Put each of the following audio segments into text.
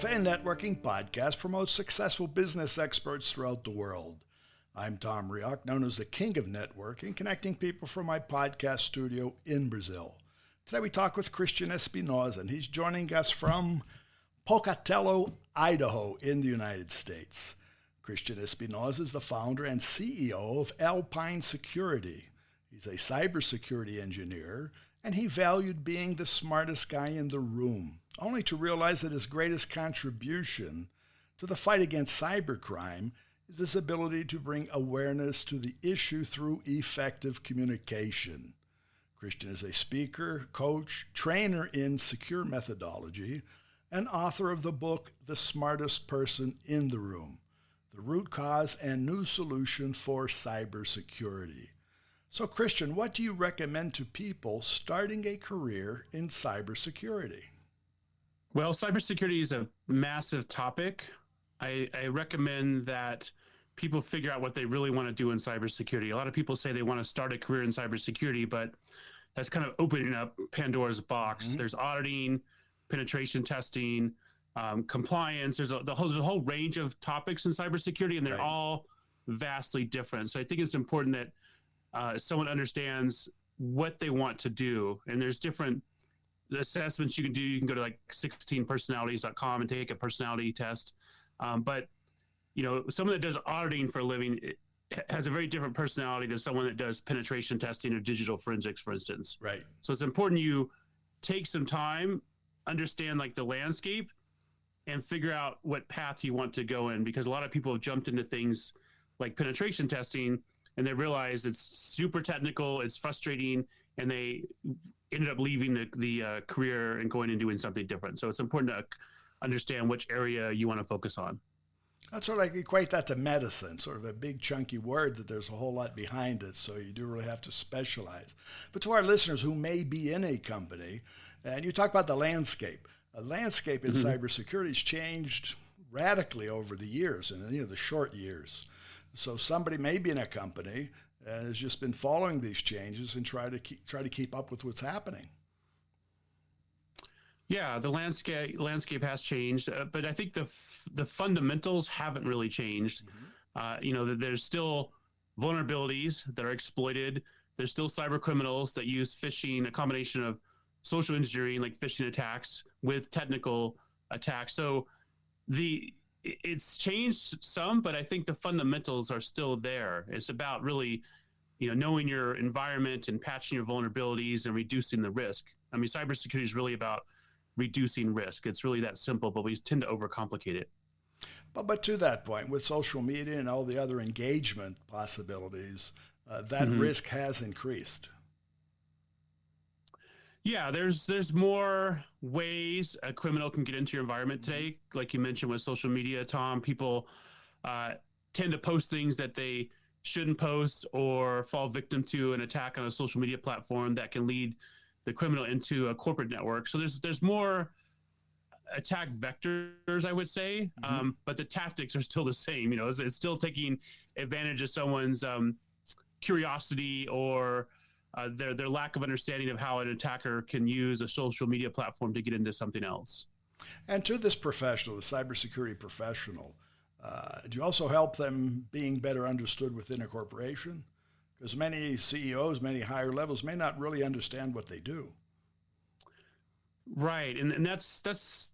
Café and Networking Podcast promotes successful business experts throughout the world. I'm Tom Reaoch, known as the King of Networking, connecting people from my podcast studio in Brazil. Today we talk with Christian Espinosa, and he's joining us from Pocatello, Idaho in the United States. Christian Espinosa is the founder and CEO of Alpine Security. He's a cybersecurity engineer, and he valued being the smartest guy in the room, only to realize that his greatest contribution to the fight against cybercrime is his ability to bring awareness to the issue through effective communication. Christian is a speaker, coach, trainer in secure methodology, and author of the book, The Smartest Person in the Room, The Root Cause and New Solution for Cybersecurity. So, Christian, what do you recommend to people starting a career in cybersecurity? Well, cybersecurity is a massive topic. I recommend that people figure out what they really want to do in cybersecurity. A lot of people say they want to start a career in cybersecurity, but that's kind of opening up Pandora's box. Mm-hmm. There's auditing, penetration testing, compliance. There's a whole range of topics in cybersecurity, and they're all vastly different. So I think it's important that someone understands what they want to do. And there's different assessments you can do. You can go to like 16personalities.com and take a personality test. But, you know, someone that does auditing for a living has a very different personality than someone that does penetration testing or digital forensics, for instance. Right. So it's important you take some time, understand like the landscape, and figure out what path you want to go in, because a lot of people have jumped into things like penetration testing and they realize it's super technical, it's frustrating, and they ended up leaving the career and going and doing something different. So it's important to understand which area you want to focus on. That's sort of like equate that to medicine, sort of a big chunky word that there's a whole lot behind it, so you do really have to specialize. But to our listeners who may be in a company, and you talk about the landscape. The landscape in cybersecurity has changed radically over the years, and the short years. So somebody may be in a company and has just been following these changes and try to keep up with what's happening. Yeah, the landscape has changed, but I think the fundamentals haven't really changed. There's still vulnerabilities that are exploited. There's still cyber criminals that use phishing, a combination of social engineering like phishing attacks with technical attacks. So it's changed some, but I think the fundamentals are still there. It's about really, knowing your environment and patching your vulnerabilities and reducing the risk. I mean, cybersecurity is really about reducing risk. It's really that simple, but we tend to overcomplicate it. But to that point, with social media and all the other engagement possibilities, that risk has increased. Yeah, there's more ways a criminal can get into your environment today. Like you mentioned with social media, Tom, people tend to post things that they shouldn't post or fall victim to an attack on a social media platform that can lead the criminal into a corporate network. So there's more attack vectors, I would say, but the tactics are still the same. It's still taking advantage of someone's curiosity or their lack of understanding of how an attacker can use a social media platform to get into something else. And to this professional, the cybersecurity professional, do you also help them being better understood within a corporation? Because many CEOs, many higher levels may not really understand what they do. Right, and that's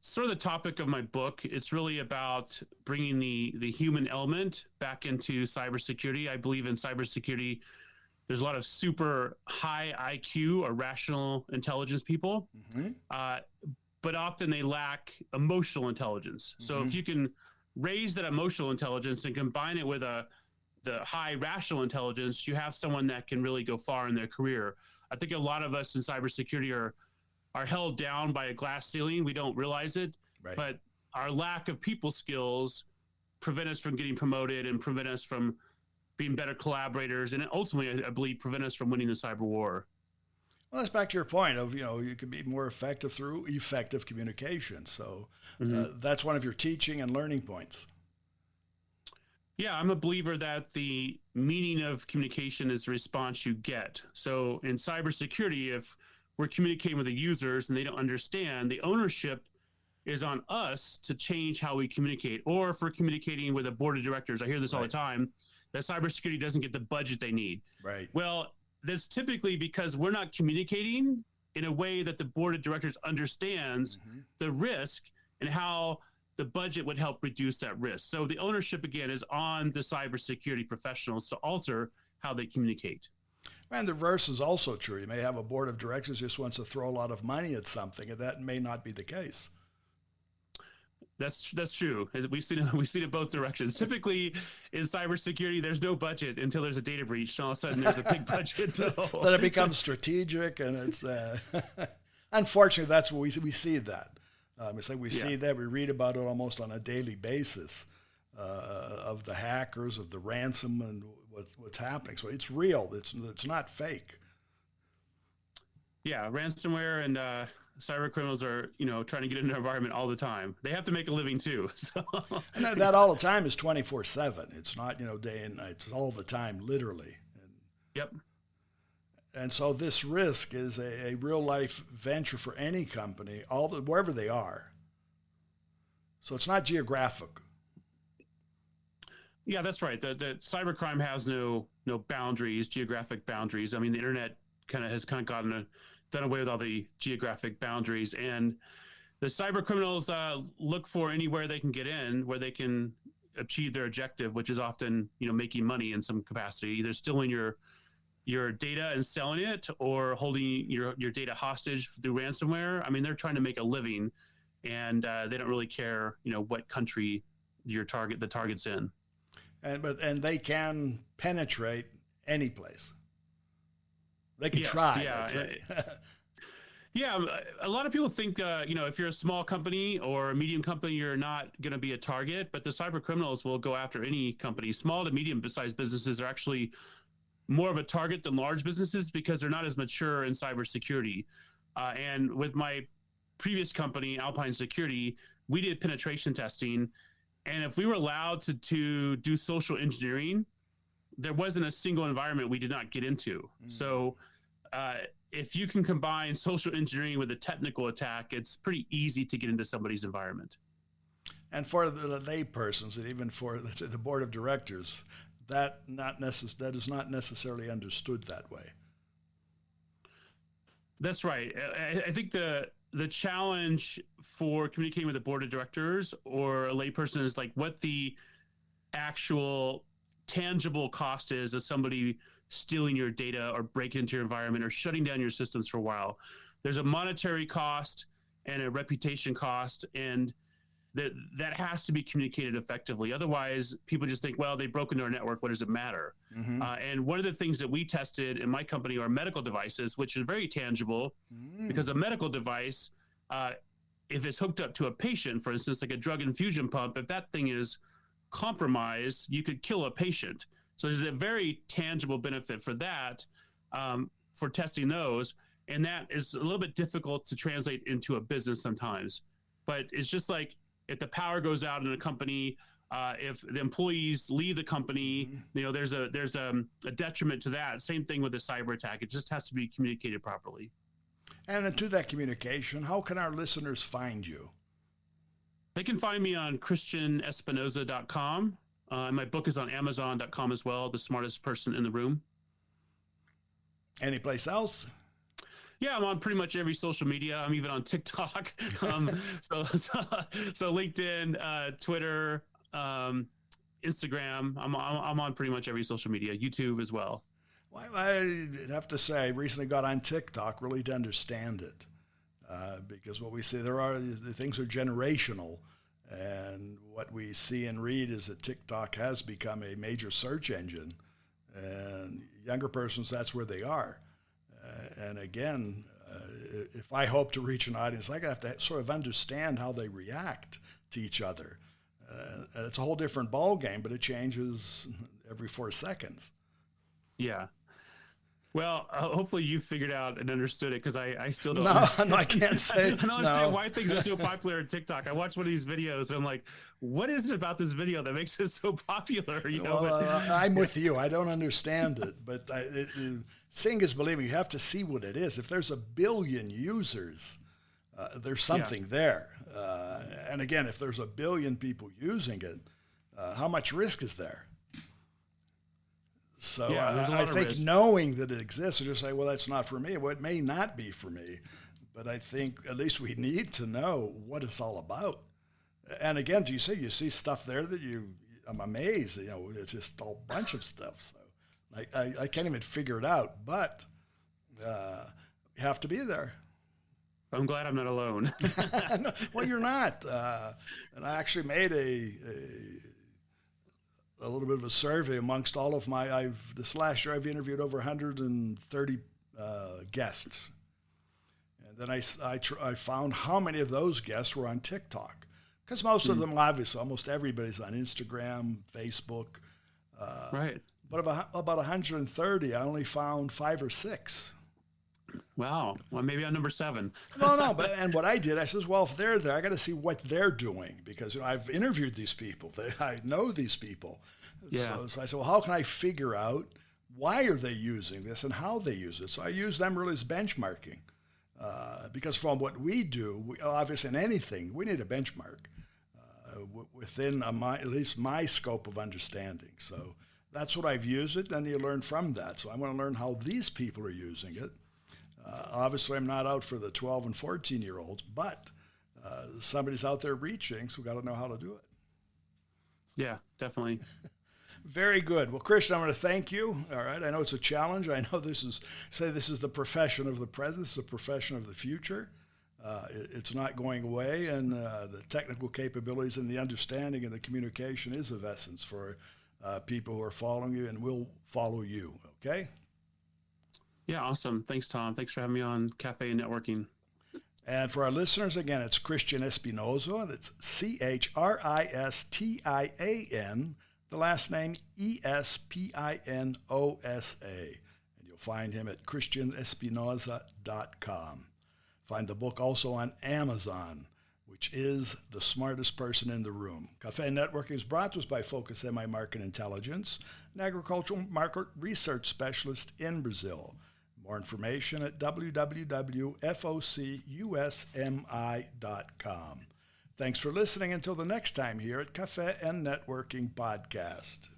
sort of the topic of my book. It's really about bringing the human element back into cybersecurity. I believe in cybersecurity, there's a lot of super high IQ or rational intelligence people, but often they lack emotional intelligence. So if you can raise that emotional intelligence and combine it with the high rational intelligence, you have someone that can really go far in their career. I think a lot of us in cybersecurity are held down by a glass ceiling. We don't realize it, but our lack of people skills prevent us from getting promoted and prevent us from being better collaborators, and ultimately, I believe, prevent us from winning the cyber war. Well, that's back to your point of, you can be more effective through effective communication. So that's one of your teaching and learning points. Yeah, I'm a believer that the meaning of communication is the response you get. So in cybersecurity, if we're communicating with the users and they don't understand, the ownership is on us to change how we communicate, or if we're communicating with a board of directors. I hear this all the time, that cybersecurity doesn't get the budget they need. Right. Well, that's typically because we're not communicating in a way that the board of directors understands the risk and how the budget would help reduce that risk. So the ownership, again, is on the cybersecurity professionals to alter how they communicate. And the reverse is also true. You may have a board of directors just wants to throw a lot of money at something, and that may not be the case. That's true. We've seen it both directions. Typically, in cybersecurity, there's no budget until there's a data breach, and all of a sudden there's a big budget. Then it becomes strategic, and it's unfortunately that's what we see that. It's like we see that, we read about it almost on a daily basis of the hackers, of the ransom, and what's happening. So it's real. It's not fake. Yeah, ransomware and cyber criminals are, trying to get into our environment all the time. They have to make a living too. So. And that all the time is 24/7. It's not, day and night. It's all the time, literally. Yep. And so this risk is a real life venture for any company, wherever they are. So it's not geographic. Yeah, that's right. The cybercrime has no boundaries, geographic boundaries. I mean, the internet has done away with all the geographic boundaries, and the cyber criminals look for anywhere they can get in, where they can achieve their objective, which is often making money in some capacity, either stealing your data and selling it, or holding your data hostage through ransomware. I mean, they're trying to make a living, and they don't really care what country the target's in. And they can penetrate any place. They can try. Yeah. Yeah, a lot of people think, if you're a small company or a medium company, you're not going to be a target, but the cyber criminals will go after any company. Small to medium-sized businesses are actually more of a target than large businesses because they're not as mature in cybersecurity. And with my previous company, Alpine Security, we did penetration testing, and if we were allowed to do social engineering, there wasn't a single environment we did not get into. So if you can combine social engineering with a technical attack, it's pretty easy to get into somebody's environment. And for the laypersons, and even for the board of directors, that is not necessarily understood that way. That's right. I think the challenge for communicating with the board of directors or a layperson is like what the actual tangible cost is of somebody stealing your data or breaking into your environment or shutting down your systems for a while. There's a monetary cost and a reputation cost, and that has to be communicated effectively. Otherwise, people just think, well, they broke into our network. What does it matter? And one of the things that we tested in my company are medical devices, which is very tangible because a medical device, if it's hooked up to a patient, for instance, like a drug infusion pump, if that thing is compromised, you could kill a patient. So there's a very tangible benefit for that, for testing those. And that is a little bit difficult to translate into a business sometimes. But it's just like if the power goes out in a company, if the employees leave the company, there's a detriment to that. Same thing with a cyber attack. It just has to be communicated properly. And to that communication, how can our listeners find you? They can find me on ChristianEspinosa.com. My book is on Amazon.com as well, The Smartest Person in the Room. Anyplace else? Yeah, I'm on pretty much every social media. I'm even on TikTok. So LinkedIn, Twitter, Instagram. I'm on pretty much every social media, YouTube as well. Well, I have to say, I recently got on TikTok really to understand it, because what we see, the things are generational. And what we see and read is that TikTok has become a major search engine, and younger persons, that's where they are. And again, if I hope to reach an audience, I have to sort of understand how they react to each other. It's a whole different ball game, but it changes every 4 seconds. Yeah. Well, hopefully you figured out and understood it, because I still don't. No, I can't say. I don't understand why things are so popular on TikTok. I watch one of these videos and I'm like, what is it about this video that makes it so popular? I'm with you. I don't understand it, but seeing is believing. You have to see what it is. If there's 1 billion users, there's something there. And again, if there's 1 billion people using it, how much risk is there? So I think risk. Knowing that it exists, or just say, well, that's not for me. Well, it may not be for me, but I think at least we need to know what it's all about. And again, you see stuff there that I'm amazed. It's just a bunch of stuff. So I can't even figure it out, but you have to be there. I'm glad I'm not alone. No, well, you're not. And I actually made a little bit of a survey amongst all of this last year I've interviewed over 130 guests. And then I found how many of those guests were on TikTok. Because most of them, obviously, almost everybody's on Instagram, Facebook. Right. But about 130, I only found 5 or 6. Wow. Well, maybe on number 7. No. And what I did, I says, well, if they're there, I got to see what they're doing because I've interviewed these people. I know these people. Yeah. So I said, well, how can I figure out why are they using this and how they use it? So I use them really as benchmarking because from what we do, obviously in anything, we need a benchmark within at least my scope of understanding. So that's what I've used it. Then you learn from that. So I want to learn how these people are using it. Obviously, I'm not out for the 12 and 14-year-olds, but somebody's out there reaching, so we've got to know how to do it. Yeah, definitely. Very good. Well, Christian, I'm going to thank you. All right. I know it's a challenge. I know this is the profession of the present. This is the profession of the future. It's not going away, and the technical capabilities and the understanding and the communication is of essence for people who are following you and will follow you. Okay? Yeah, awesome. Thanks, Tom. Thanks for having me on Café and Networking. And for our listeners, again, it's Christian Espinosa. That's Christian, the last name Espinosa. And you'll find him at christianespinosa.com. Find the book also on Amazon, which is The Smartest Person in the Room. Café and Networking is brought to us by Focus MI Market Intelligence, an agricultural market research specialist in Brazil. More information at www.focusmi.com. Thanks for listening until the next time here at Café and Networking Podcast.